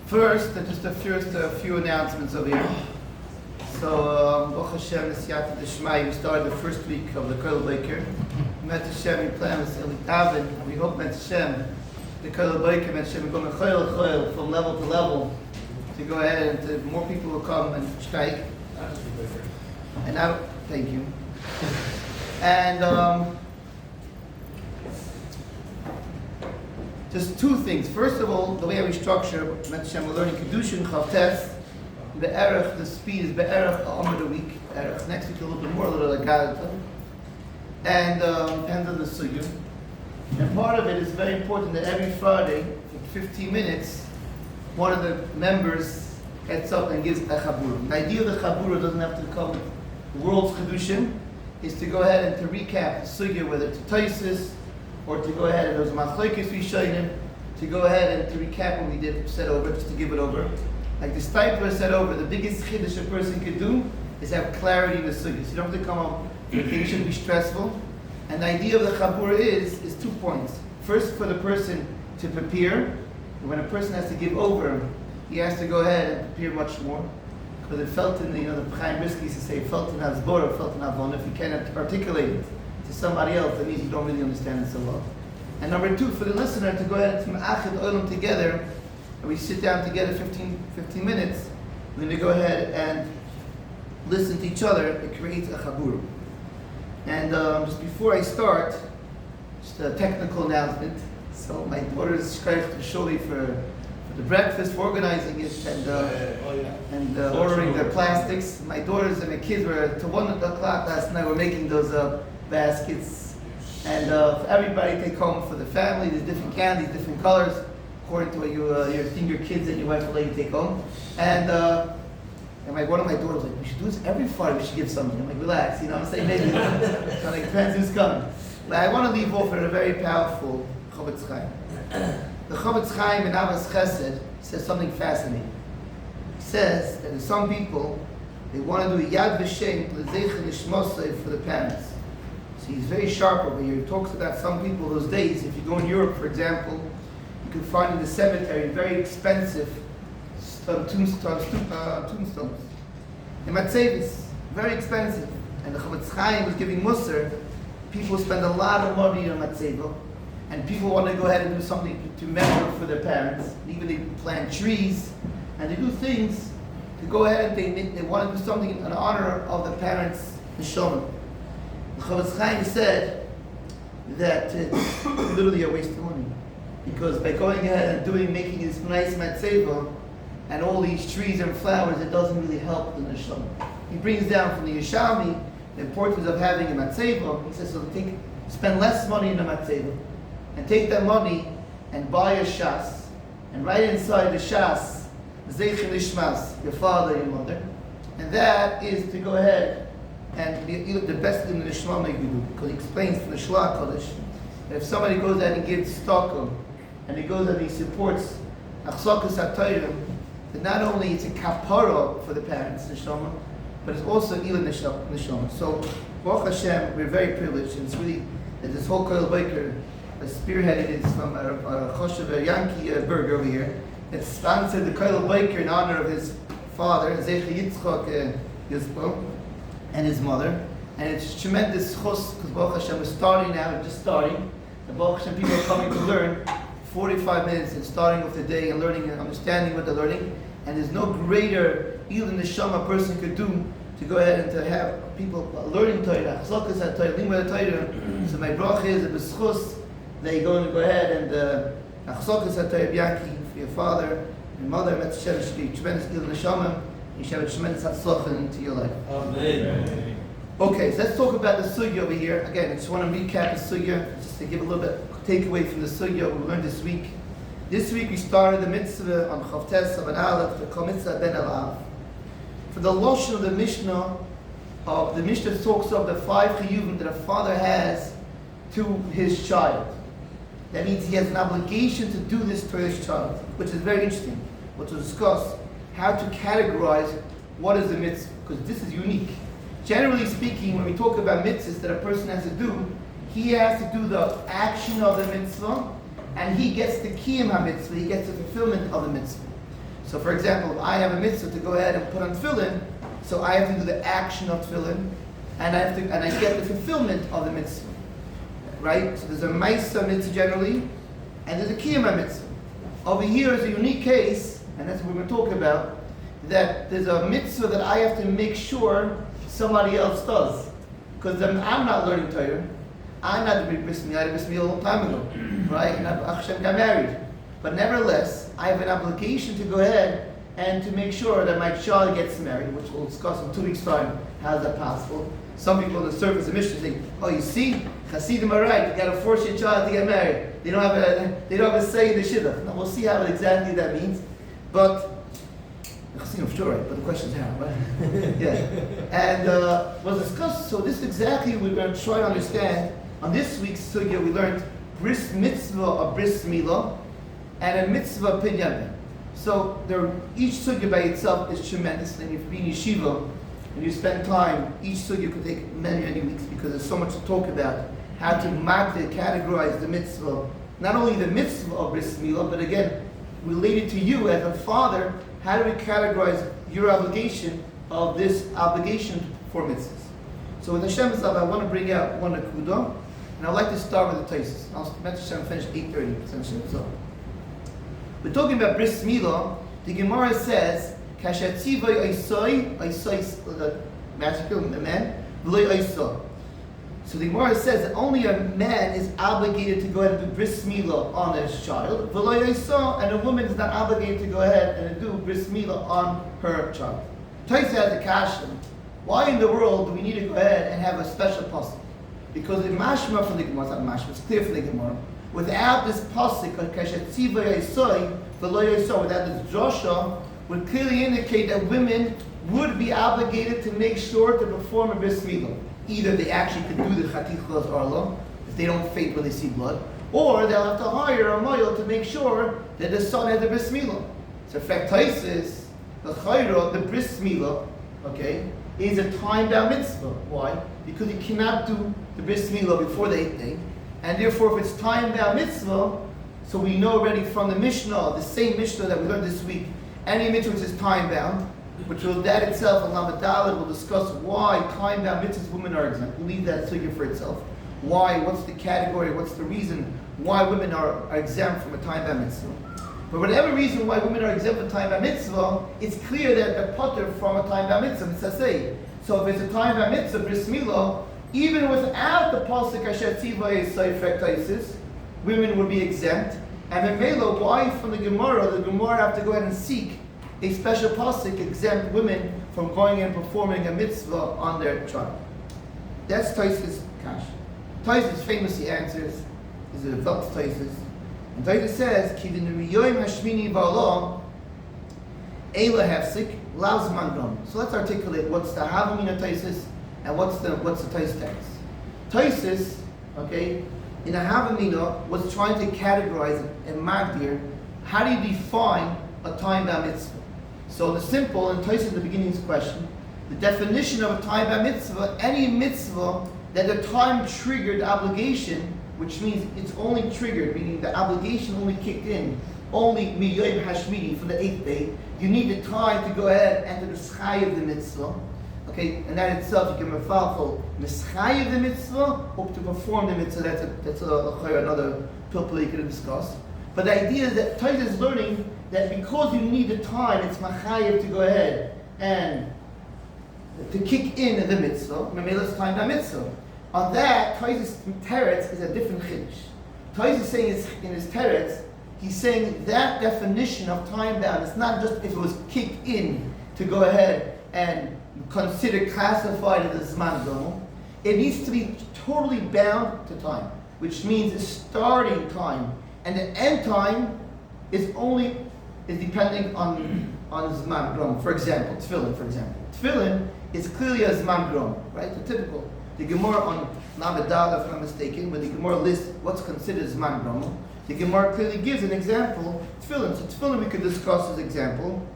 First, just a few announcements over here. So, Baruch Hashem, Nisiyata D'Shmai, we started the first week of the Kollel Boker. Met Hashem, we plan with Eli Tavin. We hope Met Hashem, the Kollel Boker, Met Hashem, we're going to from level to level to go ahead and more people will come and strike. And now, thank you. And just two things. First of all, the way we structure, Met Hashem, we're learning Kedushin, Chavtes. The speed is Be'erach Amr a week. Next week a little bit more, a little like Gadata. And depends on the Sugya. And part of it is very important that every Friday, for 15 minutes, one of the members gets up and gives a Chabura. The idea of the Chabura doesn't have to come the world's Kedushin, is to go ahead and to recap the Sugya, whether it's Taisis, or to go ahead and there was Machlokes Rishonim, to go ahead and to recap what we did, said over, just to give it over. Like the Stipler said over, the biggest chiddush a person could do is have clarity in the sugya. So you don't have to come up, things shouldn't be stressful. And the idea of the chabura is 2 points. First, for the person to prepare. And when a person has to give over, he has to go ahead and prepare much more. Because it felt in the Chaim Briski used to say, felt in Havzbora, felt in Havon. If you cannot articulate it to somebody else, that means you don't really understand it so well. And number 2, for the listener to go ahead and to ma'achid olam together. And we sit down together 15 minutes, we're going to go ahead and listen to each other. It creates a chabur. And just before I start, just a technical announcement. So my daughter's shkayach to Shuli for the breakfast, for organizing it, and ordering their plastics. My daughters and the kids were to 1 o'clock last night. We're making those baskets, and for everybody take home for the family. There's different candies, different colors, according to what you think your kids and your wife will let you take home. And one of my daughters was like, we should do this every Friday, we should give something. I'm like, relax, you know what I'm saying? Maybe. So like, depends who's coming. But I want to leave off with a very powerful Chofetz Chaim. The Chofetz Chaim in Avos Chesed says something fascinating. He says that some people, they want to do a Yad V'Shem L'Zeich Nishmosei for the parents. So he's very sharp over here. He talks about some people those days. If you go in Europe, for example, you can find in the cemetery very expensive tombstones. In Matzevis, very expensive. And the Chofetz Chaim was giving Musar. People spend a lot of money on Matzeva, and people want to go ahead and do something to remember for their parents. And even they plant trees, and they do things to go ahead and they want to do something in honor of the parents' neshama. The Chofetz Chaim said that it's literally a waste of money. Because by going ahead and making this nice matzeva and all these trees and flowers, it doesn't really help the neshama. He brings down from the Yeshami the importance of having a matzeva. He says, so spend less money in the matzeva and take that money and buy a shas, and right inside the shas, zeichin ishmas, your father, your mother, and that is to go ahead and be the best thing the neshama you do. Because he explains from the Shlach Kodesh that if somebody goes out and gives stokum, and he goes and he supports Achsakas HaTorah, that not only it's a kapara for the parents, neshama, but it's also ilan neshama. So, Baruch Hashem, we're very privileged, and it's really that this whole Kollel Boker spearheaded it from Choshev Yankee Berg over here, that sponsored the Kollel Boker in honor of his father, Zechi Yitzchak Yisbo, and his mother. And it's tremendous chos, because Baruch Hashem is starting now, just starting. And Baruch Hashem, people are coming to learn 45 minutes and starting off the day and learning and understanding what they're learning. And there's no greater even neshama a person could do to go ahead and to have people learning Torah, Chzokas HaTorah, Limud HaTorah. So my bracha is a b'schus that you're going to go ahead and Chzokas HaTorah Bianchi for your father and mother. Met Hashem should be tremendous ilan neshama. You should have a tremendous hatzlacha into your life. Amen. Okay, so let's talk about the sugya over here. Again, I just want to recap the sugya, just to give a little bit takeaway from the sugya we learned this week. This week we started the mitzvah on Chavtes of an Aleph, the Kol Mitzvah Ben Alav. For the Lashon of the Mishnah talks of the 5 chiyuvim that a father has to his child. That means he has an obligation to do this to his child, which is very interesting. We'll discuss how to categorize what is the mitzvah, because this is unique. Generally speaking, when we talk about mitzvahs that a person has to do, he has to do the action of the mitzvah, and he gets the kiyum ha-mitzvah, he gets the fulfillment of the mitzvah. So for example, if I have a mitzvah to go ahead and put on tefillin, so I have to do the action of tefillin, and I get the fulfillment of the mitzvah. Right? So there's a ma'isa mitzvah generally, and there's a kiyum ha-mitzvah. Over here is a unique case, and that's what we're going to talk about, that there's a mitzvah that I have to make sure somebody else does. Because I'm not learning Torah. I'm not doing bris milah. I did bris milah a long time ago. Right? And Hashem got married. But nevertheless, I have an obligation to go ahead and to make sure that my child gets married, which we'll discuss in 2 weeks' time. How is that possible? Some people on the surface of Mishnah say, oh, you see, Hasidim are right, you got to force your child to get married. They don't have a say in the shidduch. Now we'll see how exactly that means. But Hasidim sure right, but the question is how, right? Yeah. And was discussed, so this is exactly what we're going to try to understand. On this week's sugya we learned bris mitzvah or bris milah and a mitzvah pinyan. So each sugya by itself is tremendous, and if you be in yeshiva and you spend time, each sugya could take many, many weeks because there's so much to talk about. How to categorize the mitzvah, not only the mitzvah of bris milah, but again, related to you as a father, how do we categorize your obligation of this obligation for mitzvahs? So with Hashem's love, I want to bring out one akudah, and I'd like to start with the Taisus. I'll mention Hashem finish 8:30. We're talking about bris milah. The Gemara says, "Kashatzivay oisoi, masculine, a man, v'loy oiso." So the Gemara says that only a man is obligated to go ahead and do bris milah on his child, v'loy oiso, and a woman is not obligated to go ahead and do bris milah on her child. Taisus has a question: why in the world do we need to go ahead and have a special pasuk? Because the mashma from the Gemara, it's not mashma, it's clear from the Gemara. Without this pasuk, without this drasha, would clearly indicate that women would be obligated to make sure to perform a bris milah. Either they actually could do the chatichas arla, if they don't faint when they see blood, or they'll have to hire a moil to make sure that the son has a bris milah. So, in fact, Taisus, the chayra, the bris milah, okay, is a time-bound mitzvah. Why? Because you cannot do the bris milah before the 8th day, and therefore, if it's time-bound mitzvah, so we know already from the Mishnah, the same Mishnah that we learned this week, any mitzvah which is time-bound, which will that itself, in Lamed Daled, will discuss why time-bound mitzvahs women are exempt. We'll leave that figure for itself. Why? What's the category? What's the reason why women are exempt from a time-bound mitzvah? For whatever reason why women are exempt from time-bound mitzvah, it's clear that they're putter from a time-bound mitzvah. Mitzvah. So if it's a time-bound mitzvah, bris milah, even without the pasuk Asher Tzivay Seifek Taisus, women would be exempt. And then Melo, why from the Gemara have to go ahead and seek a special pasuk exempt women from going and performing a mitzvah on their child? That's Taisus Kash. Taisus famously answers, is a Velt Taisus. And Taisus says, Kivin Riyoim Hashmini Ba'ala Eila Hefsik Lav Zman Gam. So let's articulate what's the Havamina Taisus and what's the Taisus text. Taisus, okay, in a Havamina was trying to categorize and magdir, how do you define a time-bound mitzvah? So the simple, and Taisus in the beginning of this question, the definition of a time-bound mitzvah, any mitzvah that the time-triggered obligation, which means it's only triggered, meaning the obligation only kicked in, only miyoyim hashmini, from the 8th day, you need the time to go ahead and to the schai of the mitzvah. Okay, and that itself you can mefalfel mischai of the mitzvah, or to perform the mitzvah. That's another pilpul you can discuss. But the idea is that Taisus is learning that because you need the time, it's machayev to go ahead and to kick in the mitzvah. Memela's time that mitzvah. On that, Taisus teretz is a different chiddush. Taisus is saying in his teretz, he's saying that definition of time bound is not just if it was kicked in to go ahead and considered classified as a zman gomel. It needs to be totally bound to time, which means the starting time and the end time is depending on zman gomel. For example, tefillin. Tefillin is clearly a zman gomel, right? The typical. The Gemara on Lamed Daled, if I'm not mistaken, when the Gemara lists what's considered zman gomel, the Gemara clearly gives an example. Tefillin. So tefillin we could discuss as example.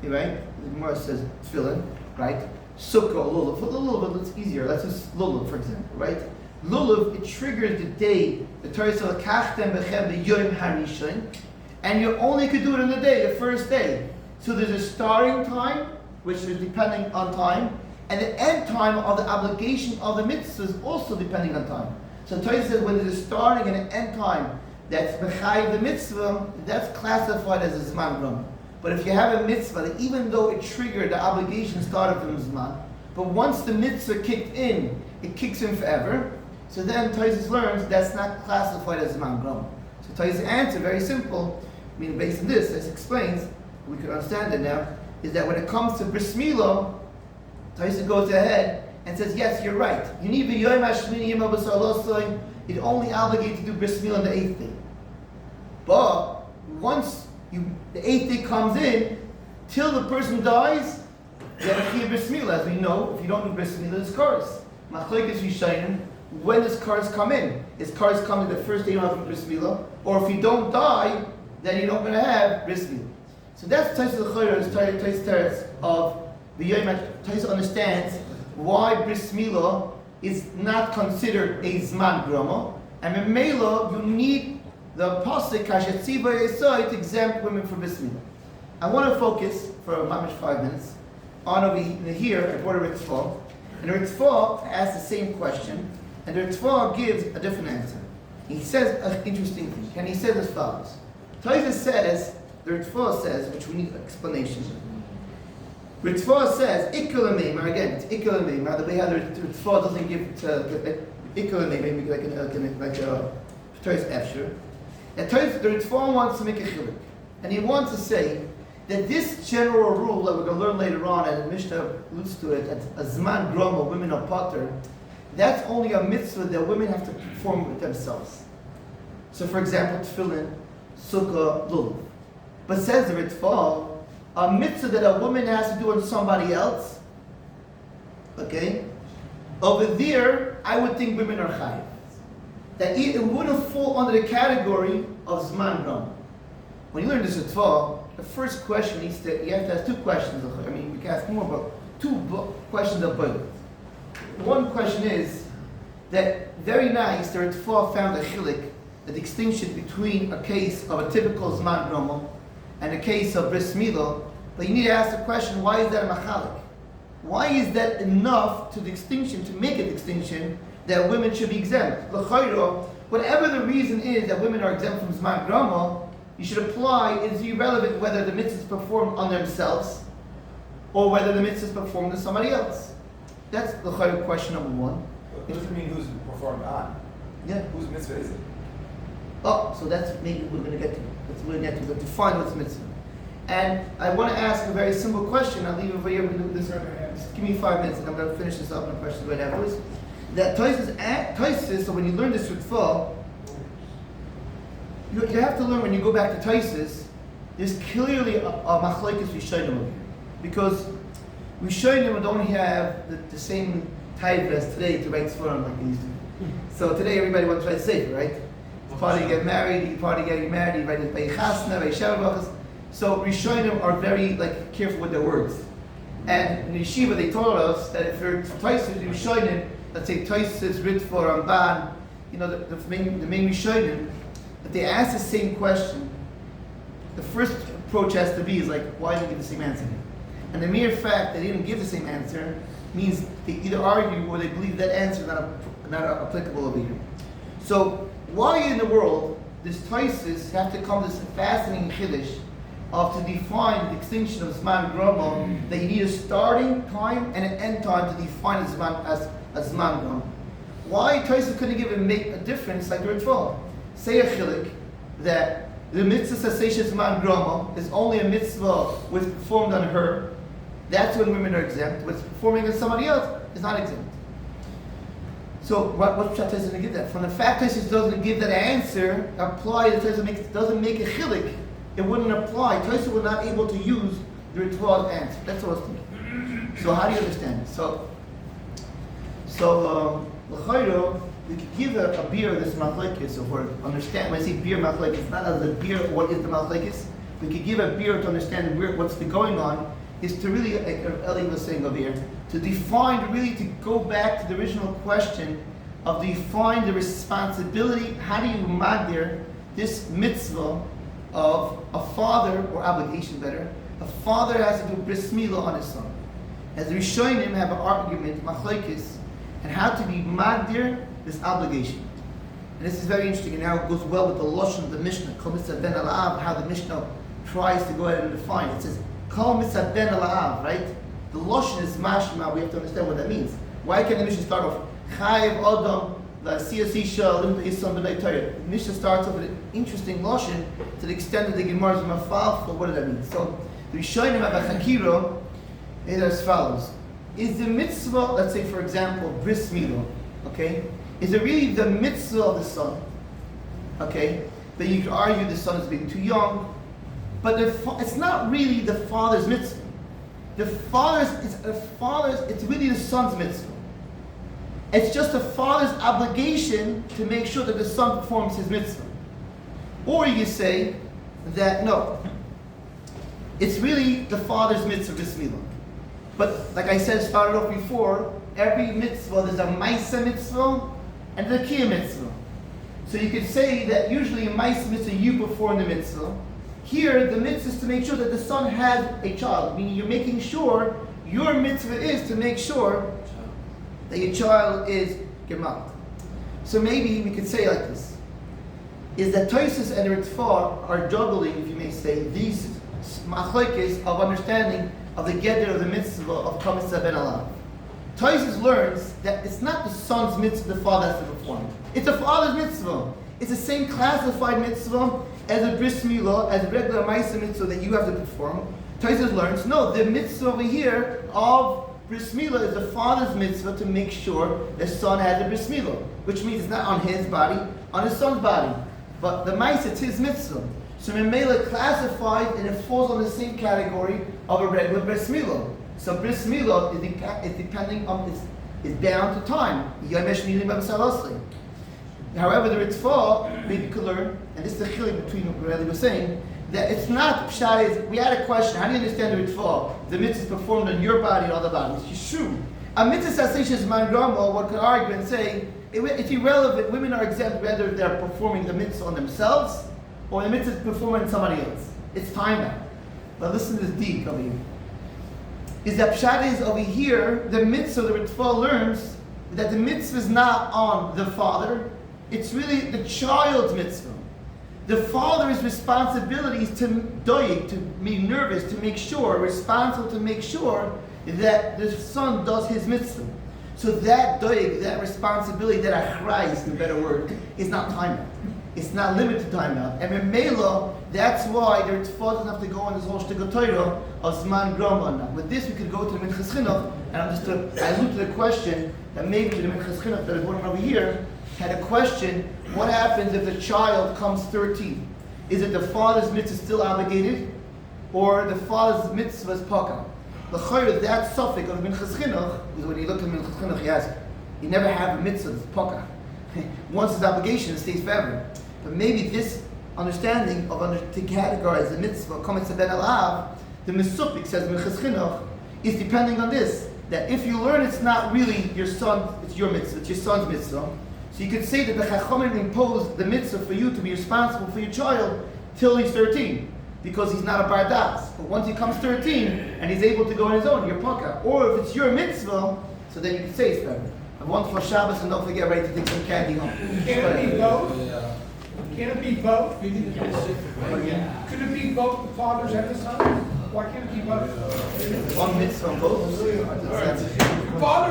Right? The Gemara says tefillin, right? Sukkah, lulav. For the lulav, it's easier. Let's use lulav, for example, right? Lulav, it triggers the day. The Torah says, "Kachtem bechem b'yom harishon," and you only could do it on the day, the first day. So there's a starting time, which is depending on time, and the end time of the obligation of the mitzvah is also depending on time. So Torah says when there's a starting and an end time that's bechayiv the mitzvah, that's classified as a zman grom. But if you have a mitzvah that even though it triggered, the obligation started from zman, but once the mitzvah kicked in, it kicks in forever. So then Tosfos learns that's not classified as zman grom. So Tosfos' answer, very simple, I mean based on this explains, we can understand it now, is that when it comes to bris milah, Tosfos goes ahead and says, yes, you're right. You need the Yom HaShmini Yom HaBasar Losoi, it only obligates to do bris milah on the 8th day. But once the 8th day comes in, till the person dies, you have to bris milah. As we know, if you don't do bris milah, there's cars. Machlokes Rishonim, when does cars come in? Is cars coming the first day you don't have bris milah? Or if you don't die, then you're not going to have bris milah. So that's Tosfos L'Chayra, Tosfos Teretz of the Yom Tosfos understands why bris milah is not considered a zman groma, and memela you need the pasuk kashet tziva yesod to exempt women from bris milah. I want to focus for mamish 5 minutes on over here. I brought a Ritzvah, and the Ritzvah asks the same question, and the Ritzvah gives a different answer. He says an interesting thing, and he says as follows. Tosfos says, the Ritzvah says, which we need explanation. Ritzvah says, Ikul Meimar, again, it's Ikul Meimar, the way how the Ritzvah doesn't give Ikul Meimar, maybe like a Tosfos Efshir. And the Ritzvah wants to make a chiluk. And he wants to say that this general rule that we're going to learn later on, and the Mishnah alludes to it, as a Zman Groma, women are potter, that's only a mitzvah that women have to perform with themselves. So for example, tefillin, sukkah, lulav. But says the Ritzvah, a mitzvah that a woman has to do on somebody else, okay? Over there, I would think women are chayiv. That it wouldn't fall under the category of zman grom. When you learn this Ritzvah, the first question you have to ask 2 questions. I mean, you can ask more, but 2 questions of both. One question is that very nice, the Ritzvah found a chilik, a distinction between a case of a typical zman groma and a case of bris milah, but you need to ask the question, why is that a machalik? Why is that enough to distinction, to make a distinction that women should be exempt? L'chayro, whatever the reason is that women are exempt from zman groma, you should apply, it's irrelevant whether the mitzvah is performed on themselves or whether the mitzvah is performed on somebody else. That's l'chayro question number 1. What does it mean who's performed on? Yeah. Whose mitzvah is it? Oh, so that's maybe we're going to get to. That's what we're going to get to define what's mitzvah. And I want to ask a very simple question. I'll leave it for you. Just give me 5 minutes, and I'm going to finish this up in questions right afterwards. That Tosfos, so when you learn this Ritzvah, you have to learn when you go back to Tosfos, there's clearly a machlokes Rishonim over here, because Rishonim don't have the same type as today to write Sforim like they used to. So today everybody wants to write sefer, right? Part of you get married, part of getting married, you write it by Chasna, by Shavachas. So Rishonim are very careful with their words. And in Yeshiva they taught us that if you're Tosfos Rishonim, let's say Tosfos, Ritva, Ramban, the main Rishonim, if they ask the same question, the first approach has to be why didn't they give the same answer? And the mere fact that they didn't give the same answer means they either argue or they believe that answer is not applicable over here. So why in the world does Tosfos have to come to this fascinating chiddush of to define the distinction of zman groma, that you need a starting time and an end time to define as zman groma? Why Tosfos couldn't make a difference like the Ritzvah? Say a chilik that the mitzvah cessation zman groma is only a mitzvah was performed on her. That's when women are exempt. What's performing on somebody else is not exempt. So what Tosfos doesn't give that? From the fact Tosfos doesn't give that answer, apply that Tosfos doesn't make a chilik, it wouldn't apply. Tosfos was not able to use the Ritzvah's answer. That's what I was thinking. So how do you understand it? So l'chayro, we could give a beer this machlokes. So for understand, when I say beer machlokes, it's not as a beer. What is the machlokes? We could give a beer to understand what's going on. Is to really, like Eli was saying over here, to define, really to go back to the original question of define the responsibility. How do you magdir this mitzvah of a father, or obligation better? A father has to do bris milah on his son. As the Rishonim have an argument, machlokes, and how to be magdir this obligation. And this is very interesting, and now it goes well with the lashon of the Mishnah, Kol mitzvah ben ala'av, how the Mishnah tries to go ahead and define. It says, Kol mitzvah ben ala'av, right? The lashon is mashma, we have to understand what that means. Why can't the Mishnah start off, Chayev Adam, La'asiyas Isha, Lim Isam B'nai Torah? The Mishnah starts off with an interesting lashon to the extent that the Gemara is mafal, but what does that mean? So, the Rishonim have a chakiro, it as follows. Is the mitzvah, let's say for example, bris milah, okay? Is it really the mitzvah of the son? Okay? That you could argue the son is being too young, but it's not really the father's mitzvah. It's really the son's mitzvah. It's just the father's obligation to make sure that the son performs his mitzvah. Or you can say that no, it's really the father's mitzvah, bris milah. But like I said, started off before, every mitzvah, there's a Maisa mitzvah and a Kiyah mitzvah. So you could say that usually in Maisa mitzvah, you perform the mitzvah. Here, the mitzvah is to make sure that the son has a child, meaning you're making sure, your mitzvah is to make sure that your child is gemat. So maybe we could say like this, is that Tosis and Ritva are juggling, if you may say, these machlokes of understanding of the geder of the mitzvah of Kol mitzvah ben ala'av. Tosis learns that it's not the son's mitzvah the father has to perform. It's the father's mitzvah. It's the same classified mitzvah as a bris milah, as a regular ma'isa mitzvah that you have to perform. Tosis learns, no, the mitzvah over here of bris milah is the father's mitzvah to make sure the son has a bris milah, which means it's not on his body, on his son's body. But the ma'isa, it's his mitzvah. So Memela classified and it falls on the same category of a regular bris milah. So bris milah is depending on, is bound to time. However, the Ritva, we could learn, and this is the chiluk between what Rabbi was saying, that it's not pshat is, we had a question, how do you understand the Ritva? The mitzvah is performed on your body and other bodies. It's true. A mitzvah sasation is man grama, one could argue and say, it's irrelevant, women are exempt whether they're performing the mitzvah on themselves or the mitzvah is performed on somebody else. It's time bound. But listen to this deep over here. Is that pshat is over here, the mitzvah, the Ritva learns that the mitzvah is not on the father, it's really the child's mitzvah. The father's responsibility is to doig, to be nervous, to make sure, responsible to make sure that the son does his mitzvah. So that doig, that responsibility, that achrai is the better word, is not time bound. It's not limited to time bound. And in Mela, that's why the Ritva doesn't have to go on this whole shtickle Torah of Zman Grama. With this, we could go to the Minchas Chinuch, and I'm just I allude to the question that maybe the Minchas Chinuch that is one over here had a question: what happens if the child comes 13? Is it the father's mitzvah still obligated, or the father's mitzvah is paka? The chayr, that suffix of Minchas Chinuch, is when you look at Minchas Chinuch, he asks, you never have a mitzvah that's paka. Once it's obligation, it stays forever. But maybe this understanding to categorize the mitzvah, Kol mitzvah ben ala'av, the Mesupik says Minchas Chinuch, is depending on this, that if you learn it's not really your son, it's your mitzvah, it's your son's mitzvah. So you could say that the Chachamim imposed the mitzvah for you to be responsible for your child till he's 13, because he's not a bar das. But once he comes 13 and he's able to go on his own, you're paka. Or if it's your mitzvah, so then you can say it's forever. A wonderful Shabbos, and don't forget, ready to take some candy home. Can it be both? Can it be both? Could it be both the fathers and the sons? Why can't it be both? One mitzvah on both. Father